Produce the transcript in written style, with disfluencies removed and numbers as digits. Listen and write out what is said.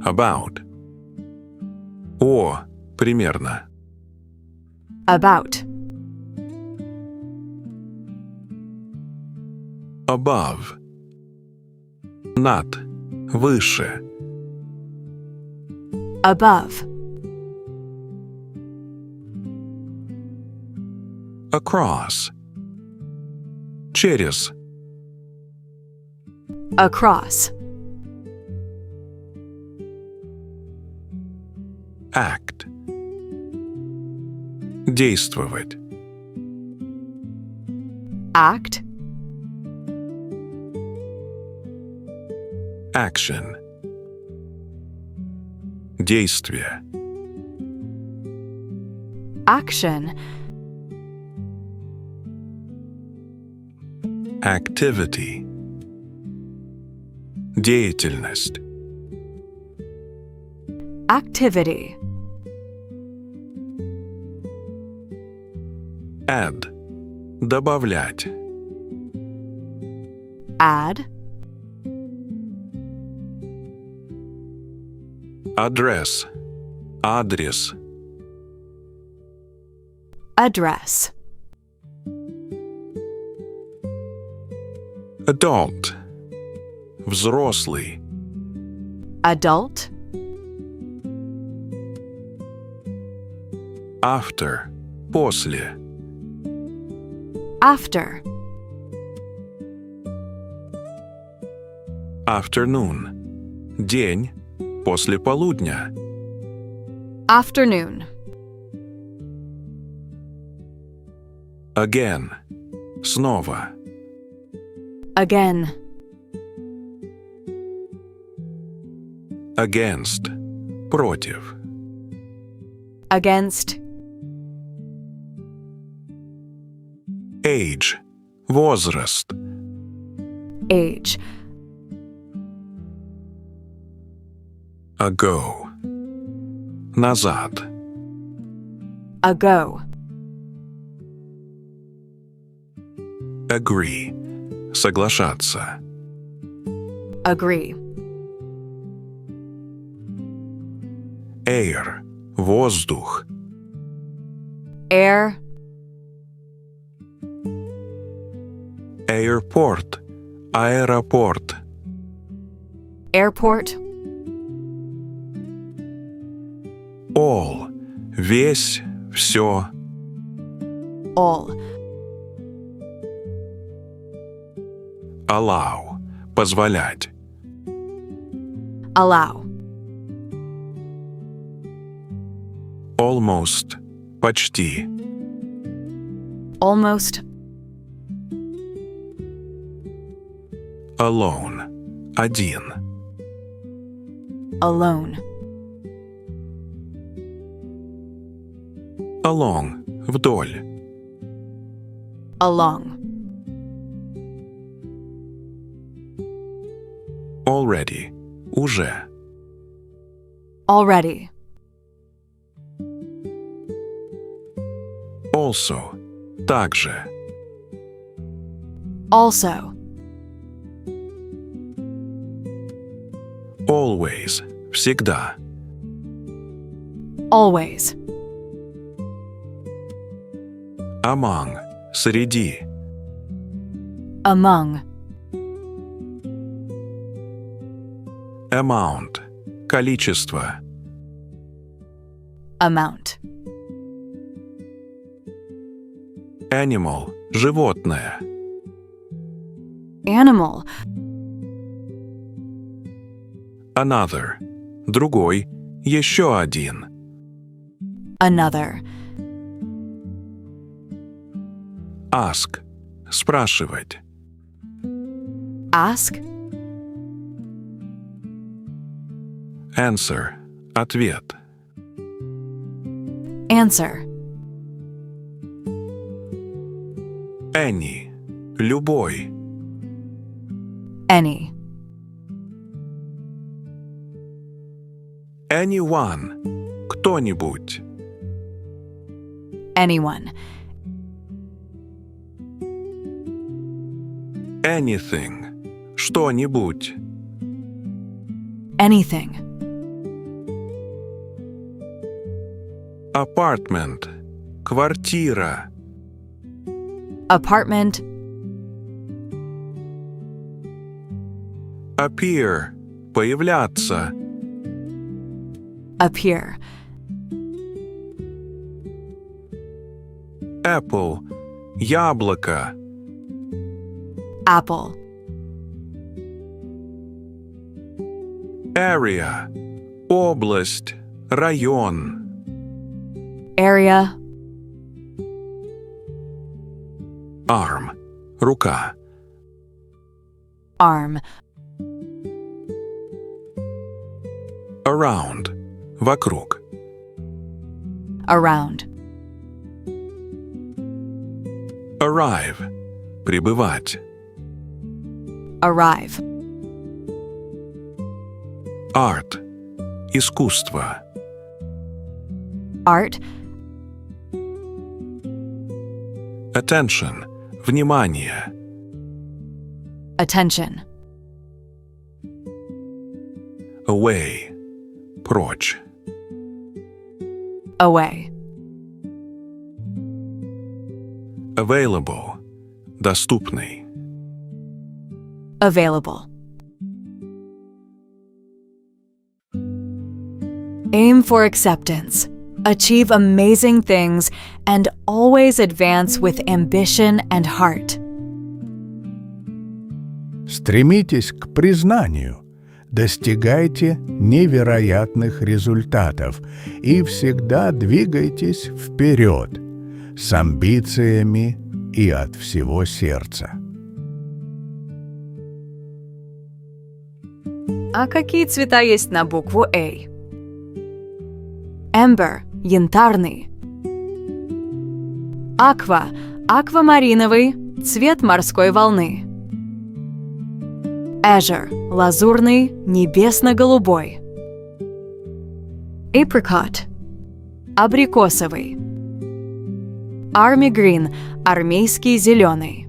About. О, примерно. About. Above. Над. Выше. Above. Across. Через. Across. Act. Действовать. Act. Action. Действие. Action. Activity. Деятельность. Activity. Add. Добавлять. Add. Address. Адрес. Address. Adult. Взрослый. Adult. After. После. After. Afternoon. День. После полудня. Afternoon. Again. Снова. Again. Against. Против. Against. Age. Возраст. Age. Ago. Назад. Ago. Agree. Соглашаться. Agree. Air. Воздух. Air. Airport. Аэропорт. Airport. All. Весь. Все. All. Allow. Позволять. Allow. Almost. Почти. Almost. Alone. Один. Alone. Along. Вдоль. Along. Already. Уже. Already. Also. Также. Also. Always. Всегда. Always. Among. Среди. Among. Amount. Количество. Amount. Animal. Животное. Animal. Another. Другой. Еще один. Another. Ask. Спрашивать. Ask. Answer. Ответ. Answer. Any. Любой. Any. Anyone. Кто-нибудь. Anyone. Anything. Что-нибудь. Anything. Apartment. Квартира. Apartment. Appear. Появляться. Appear. Apple. Яблоко. Apple. Area. Область. Район. Area. Arm. Рука. Arm. Around. Вокруг. Around. Arrive. Прибывать. Arrive. Art. Искусство. Art. Attention. Внимание. Attention. Away. Прочь. Away. Available. Доступный. Available. Aim for acceptance. Achieve amazing things and always advance with ambition and heart. Стремитесь к признанию, достигайте невероятных результатов и всегда двигайтесь вперед с амбициями и от всего сердца. А какие цвета есть на букву A? Amber – янтарный. Aqua – аквамариновый, цвет морской волны. Azure – лазурный, небесно-голубой. Apricot – абрикосовый. Army Green – армейский зеленый.